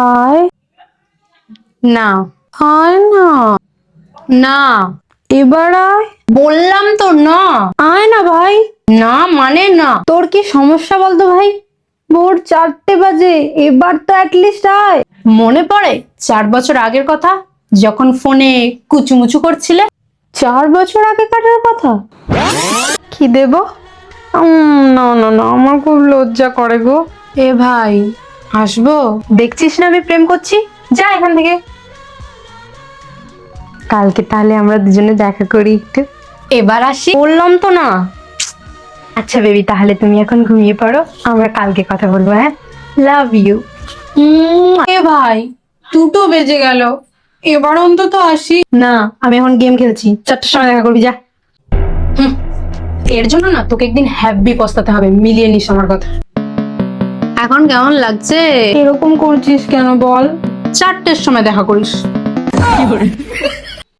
আয় না আয় না, না এবার আয়। বললাম তো না। আয় না ভাই। না মানে না। তোর কি সমস্যা বলতো ভাই? ভোর 4টে বাজে, এবার তো অ্যাটলিস্ট আয়। মনে পড়ে 4 বছর আগের কথা, যখন ফোনে কুচুমুচু করছিলে? 4 বছর আগে কাটার কথা? কি দেব? না না না, আমার খুব লজ্জা করে গো। এ ভাই, আসবো? দেখছিস না আমি প্রেম করছি, যা এখান থেকে। কালকে তাহলে আমরা দুজনে দেখা করি একটু। এবার আসি। বললাম তো না। আচ্ছা বেবি, তাহলে তুমি এখন ঘুমিয়ে পড়ো, আমরা কালকে কথা বলবো। হ্যাঁ, লাভ ইউ। এ ভাই, 2টো বেজে গেল, এবার অন্তত আসি। না, আমি এখন গেম খেলছি, 4টার সময় দেখা করবি, যা। এর জন্য না তোকে একদিন হ্যাপি পস্তাতে হবে, মিলিয়ে নিস আমার কথা। এখন কেমন লাগছে? এরকম করছিস কেন বল? 4টের সময় দেখা করিস।